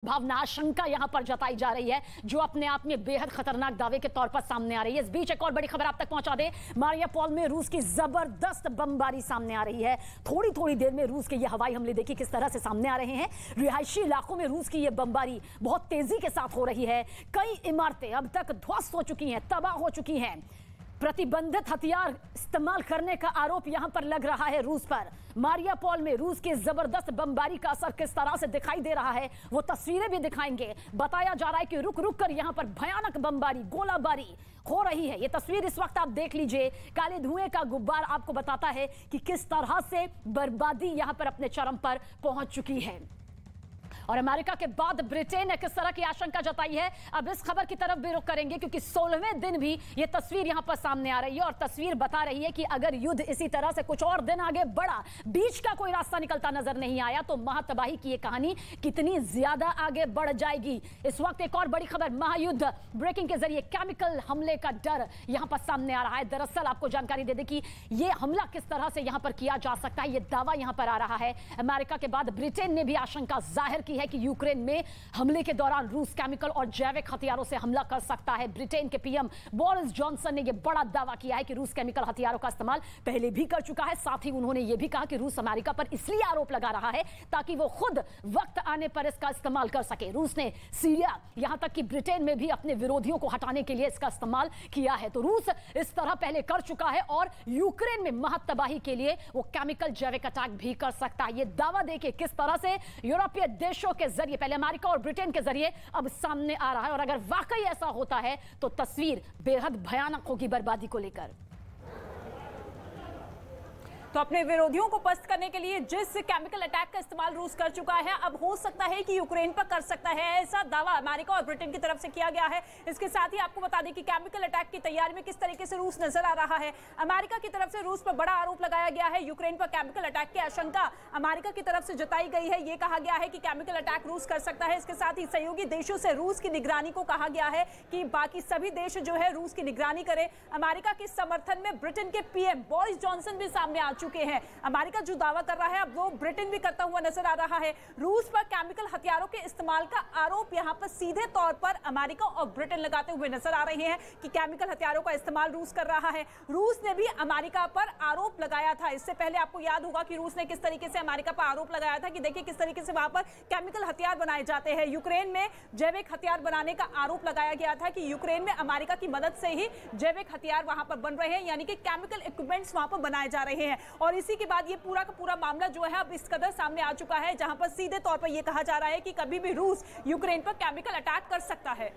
भावना आशंका यहां पर जताई जा रही है जो अपने आप में बेहद खतरनाक दावे के तौर पर सामने आ रही है। इस बीच एक और बड़ी खबर आप तक पहुंचा दे, मारियापोल में रूस की जबरदस्त बमबारी सामने आ रही है। थोड़ी थोड़ी देर में रूस के ये हवाई हमले देखिए किस तरह से सामने आ रहे हैं। रिहायशी इलाकों में रूस की ये बमबारी बहुत तेजी के साथ हो रही है। कई इमारतें अब तक ध्वस्त हो चुकी हैं, तबाह हो चुकी हैं। प्रतिबंधित हथियार इस्तेमाल करने का आरोप यहां पर लग रहा है रूस पर। मारियापोल में रूस की जबरदस्त बमबारी का असर किस तरह से दिखाई दे रहा है वो तस्वीरें भी दिखाएंगे। बताया जा रहा है कि रुक रुक कर यहां पर भयानक बमबारी, गोलाबारी हो रही है। ये तस्वीर इस वक्त आप देख लीजिए, काले धुएं का गुब्बार आपको बताता है कि किस तरह से बर्बादी यहां पर अपने चरम पर पहुंच चुकी है। और अमेरिका के बाद ब्रिटेन ने किस तरह की आशंका जताई है, अब इस खबर की तरफ भी रुख करेंगे क्योंकि 16वें दिन भी ये तस्वीर यहां पर सामने आ रही है और तस्वीर बता रही है कि अगर युद्ध इसी तरह से कुछ और दिन आगे बढ़ा, बीच का कोई रास्ता निकलता नजर नहीं आया तो महातबाही की ये कहानी कितनी ज्यादा आगे बढ़ जाएगी। इस वक्त एक और बड़ी खबर, महायुद्ध ब्रेकिंग के जरिए केमिकल हमले का डर यहां पर सामने आ रहा है। दरअसल आपको जानकारी दे दें कि ये हमला किस तरह से यहां पर किया जा सकता है, ये दावा यहां पर आ रहा है। अमेरिका के बाद ब्रिटेन ने भी आशंका जाहिर की है कि यूक्रेन में हमले के दौरान रूस केमिकल और जैविक हथियारों से हमला कर सकता है। ब्रिटेन के पीएम बोरिस जॉनसन ने यह बड़ा दावा किया है कि रूस केमिकल हथियारों का इस्तेमाल पहले भी कर चुका है। साथ ही उन्होंने यह भी कहा कि रूस अमेरिका पर इसलिए आरोप लगा रहा है ताकि वो खुद वक्त आने पर इसका इस्तेमाल कर सके। रूस ने सीरिया, यहां तक कि ब्रिटेन में भी अपने विरोधियों को हटाने के लिए इसका इस्तेमाल किया है। तो रूस इस तरह पहले कर चुका है और यूक्रेन में महत्तबाही के लिए वो केमिकल जैविक अटैक भी कर सकता है। यह दावा देखिए किस तरह से यूरोपीय देशों के जरिए, पहले अमेरिका और ब्रिटेन के जरिए अब सामने आ रहा है। और अगर वाकई ऐसा होता है तो तस्वीर बेहद भयानक होगी बर्बादी को लेकर। तो अपने विरोधियों को पस्त करने के लिए जिस केमिकल अटैक का इस्तेमाल रूस कर चुका है, अब हो सकता है कि यूक्रेन पर कर सकता है, ऐसा दावा अमेरिका और ब्रिटेन की तरफ से किया गया है। इसके साथ ही आपको बता दें कि केमिकल अटैक की तैयारी में किस तरीके से रूस नजर आ रहा है। अमेरिका की तरफ से रूस पर बड़ा आरोप लगाया गया है। यूक्रेन पर केमिकल अटैक की आशंका अमेरिका की तरफ से जताई गई है। यह कहा गया है कि केमिकल अटैक रूस कर सकता है। इसके साथ ही सहयोगी देशों से रूस की निगरानी को कहा गया है कि बाकी सभी देश जो है रूस की निगरानी करें। अमेरिका के समर्थन में ब्रिटेन के पीएम बोरिस जॉनसन भी सामने आ चुके हैं। अमेरिका जो दावा कर रहा है अब वो ब्रिटेन भी करता हुआ नजर आ रहा है। रूस पर केमिकल हथियारों के इस्तेमाल का आरोप यहां पर सीधे तौर पर अमेरिका और ब्रिटेन लगाते हुए नजर आ रहे हैं कि केमिकल हथियारों का इस्तेमाल रूस कर रहा है। रूस ने भी अमेरिका पर आरोप लगाया था। इससे पहले आपको याद होगा कि रूस ने किस तरीके से अमेरिका पर आरोप लगाया था कि देखिए किस तरीके से वहां पर केमिकल हथियार बनाए जाते हैं। यूक्रेन में जैविक हथियार बनाने का आरोप लगाया गया था कि यूक्रेन में अमेरिका की मदद से ही जैविक हथियार वहां पर बन रहे हैं, यानी कि केमिकल इक्विपमेंट्स वहां पर बनाए जा रहे हैं। और इसी के बाद ये पूरा का पूरा मामला जो है अब इस कदर सामने आ चुका है जहां पर सीधे तौर पर यह कहा जा रहा है कि कभी भी रूस यूक्रेन पर केमिकल अटैक कर सकता है।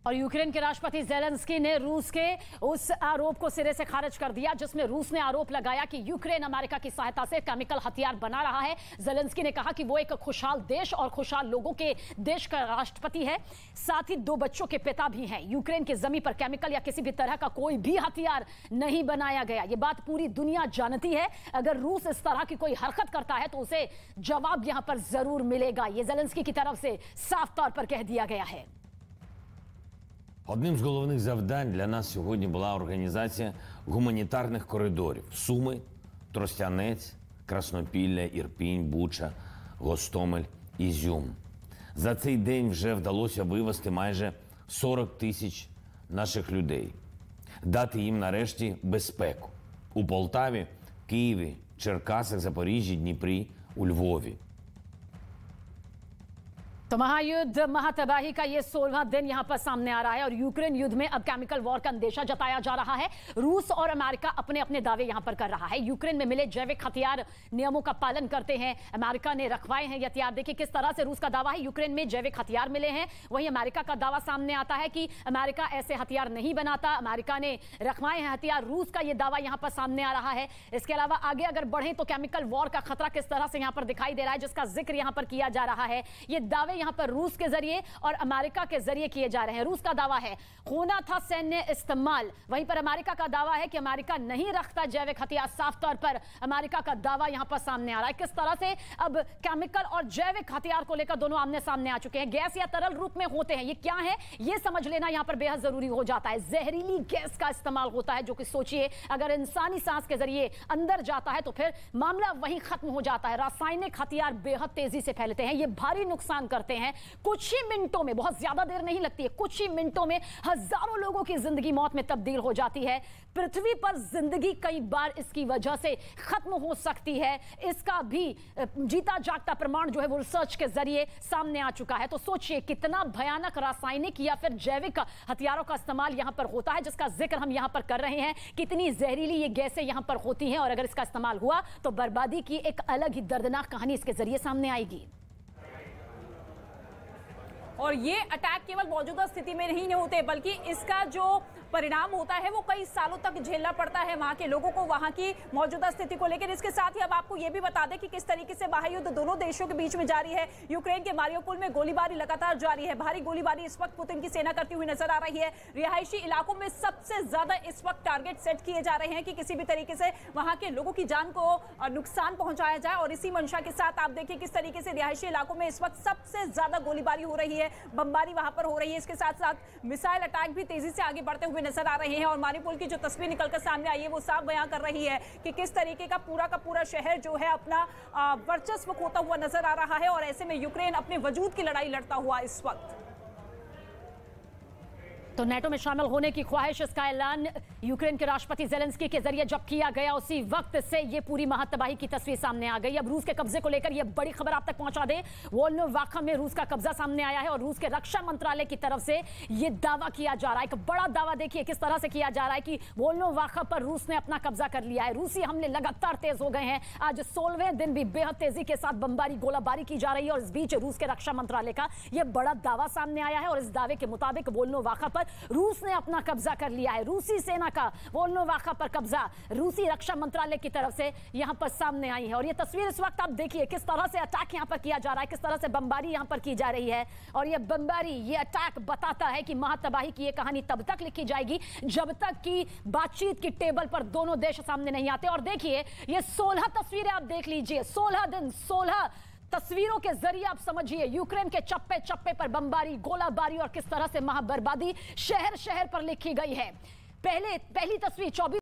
और यूक्रेन के राष्ट्रपति ज़ेलेंस्की ने रूस के उस आरोप को सिरे से खारिज कर दिया जिसमें रूस ने आरोप लगाया कि यूक्रेन अमेरिका की सहायता से केमिकल हथियार बना रहा है। ज़ेलेंस्की ने कहा कि वो एक खुशहाल देश और खुशहाल लोगों के देश का राष्ट्रपति है, साथ ही 2 बच्चों के पिता भी हैं। यूक्रेन की जमीन पर केमिकल या किसी भी तरह का कोई भी हथियार नहीं बनाया गया। ये बात पूरी दुनिया जानती है। अगर रूस इस तरह की कोई हरकत करता है तो उसे जवाब यहां पर जरूर मिलेगा। ये ज़ेलेंस्की की तरफ से साफ तौर पर कह दिया गया है। Одним з головних завдань для нас сьогодні була організація гуманітарних коридорів – Суми, Тростянець, Краснопілля, Ірпінь, Буча, Гостомель, Ізюм. За цей день вже вдалося вивезти майже 40 тисяч наших людей, дати їм нарешті безпеку у Полтаві, Києві, Черкасах, Запоріжжі, Дніпрі, у Львові. तो महायुद्ध, महातबाही का ये 16वां दिन यहां पर सामने आ रहा है और यूक्रेन युद्ध में अब केमिकल वॉर का अंदेशा जताया जा रहा है। रूस और अमेरिका अपने अपने दावे यहां पर कर रहा है। यूक्रेन में मिले जैविक हथियार नियमों का पालन करते हैं, अमेरिका ने रखवाए हैं ये हथियार। देखिए किस तरह से रूस का दावा है यूक्रेन में जैविक हथियार मिले हैं, वहीं अमेरिका का दावा सामने आता है कि अमेरिका ऐसे हथियार नहीं बनाता, अमेरिका ने रखवाए हैं हथियार। रूस का यह दावा यहां पर सामने आ रहा है। इसके अलावा आगे अगर बढ़े तो केमिकल वॉर का खतरा किस तरह से यहां पर दिखाई दे रहा है जिसका जिक्र यहां पर किया जा रहा है। ये दावे यहां पर रूस के जरिए और अमेरिका के जरिए किए जा रहे हैं। रूस का दावा है होना था सैन्य इस्तेमाल, वहीं पर अमेरिका का दावा है कि अमेरिका नहीं रखता जैविक हथियार। साफ तौर पर अमेरिका का दावा यहां पर सामने आ रहा है। किस तरह से अब केमिकल और जैविक हथियार को लेकर दोनों आमने सामने आ चुके हैं। गैस या तरल रूप में होते हैं, ये क्या है ये समझ लेना यहां पर बेहद जरूरी हो जाता है। जहरीली गैस का इस्तेमाल होता है जो कि सोचिए अगर इंसानी सांस के जरिए अंदर जाता है तो फिर मामला वहीं खत्म हो जाता है। रासायनिक हथियार बेहद तेजी से फैलते हैं, ये भारी नुकसान करते हैं। करते हैं, कुछ ही मिनटों में, बहुत ज्यादा देर नहीं लगती है, कुछ ही मिनटों में हजारों लोगों की जिंदगी मौत में तब्दील हो जाती है। पृथ्वी पर जिंदगी कई बार इसकी वजह से खत्म हो सकती है, इसका भी जीता जागता प्रमाण जो है वो रिसर्च के जरिए सामने आ चुका है। तो सोचिए कितना भयानक रासायनिक या फिर जैविक हथियारों का इस्तेमाल यहां पर होता है, जिसका जिक्र हम यहां पर कर रहे हैं। कितनी जहरीली ये गैसें यहां पर होती हैं, और अगर इसका इस्तेमाल हुआ तो बर्बादी की एक अलग ही दर्दनाक कहानी इसके जरिए सामने आएगी। और ये अटैक केवल मौजूदा स्थिति में नहीं होते, बल्कि इसका जो परिणाम होता है वो कई सालों तक झेलना पड़ता है वहां के लोगों को, वहां की मौजूदा स्थिति को लेकर। इसके साथ ही अब आपको ये भी बता दें कि किस तरीके से महायुद्ध दोनों देशों के बीच में जारी है। यूक्रेन के मारियोपोल में गोलीबारी लगातार जारी है, भारी गोलीबारी इस वक्त पुतिन की सेना करती हुई नजर आ रही है। रिहायशी इलाकों में सबसे ज्यादा इस वक्त टारगेट सेट किए जा रहे हैं कि किसी भी तरीके से वहां के लोगों की जान को नुकसान पहुंचाया जाए, और इसी मंशा के साथ आप देखिए किस तरीके से रिहायशी इलाकों में इस वक्त सबसे ज्यादा गोलीबारी हो रही है, बमबारी वहां पर हो रही है। इसके साथ साथ मिसाइल अटैक भी तेजी से आगे बढ़ते हुए नजर आ रहे हैं, और मारियोपोल की जो तस्वीर निकलकर सामने आई है वो साफ बयां कर रही है कि किस तरीके का पूरा शहर जो है अपना वर्चस्व खोता हुआ नजर आ रहा है, और ऐसे में यूक्रेन अपने वजूद की लड़ाई लड़ता हुआ इस वक्त। तो नेटो में शामिल होने की ख्वाहिश, इसका ऐलान यूक्रेन के राष्ट्रपति जेलेंस्की के जरिए जब किया गया, उसी वक्त से ये पूरी महातबाही की तस्वीर सामने आ गई। अब रूस के कब्जे को लेकर ये बड़ी खबर आप तक पहुंचा दें, वोल्नोवाखा में रूस का कब्जा सामने आया है, और रूस के रक्षा मंत्रालय की तरफ से ये दावा किया जा रहा है, एक बड़ा दावा देखिए किस तरह से किया जा रहा है कि वोल्नोवाखा पर रूस ने अपना कब्जा कर लिया है। रूसी हमले लगातार तेज हो गए हैं, आज 16वें दिन भी बेहद तेजी के साथ बमबारी गोलाबारी की जा रही है, और इस बीच रूस के रक्षा मंत्रालय का यह बड़ा दावा सामने आया है, और इस दावे के मुताबिक वोल्नोवाखा पर रूस ने अपना कब्जा कर लिया है। रूसी सेना का वोल्नोवाखा पर कब्जा रूसी रक्षा मंत्रालय की तरफ से यहां पर सामने आई है, और ये तस्वीर इस वक्त आप देखिए किस तरह से अटैक यहां पर किया जा रहा है, किस तरह से बमबारी यहां पर की जा रही है। और ये बमबारी, ये अटैक बताता है कि महातबाही की ये कहानी तब तक लिखी जाएगी जब तक कि बातचीत की टेबल पर दोनों देश सामने नहीं आते। और देखिए ये 16 तस्वीरें आप देख लीजिए, 16 दिन 16 तस्वीरों के जरिए आप समझिए यूक्रेन के चप्पे चप्पे पर बमबारी गोलाबारी, और किस तरह से महाबर्बादी शहर शहर पर लिखी गई है। पहली तस्वीर 24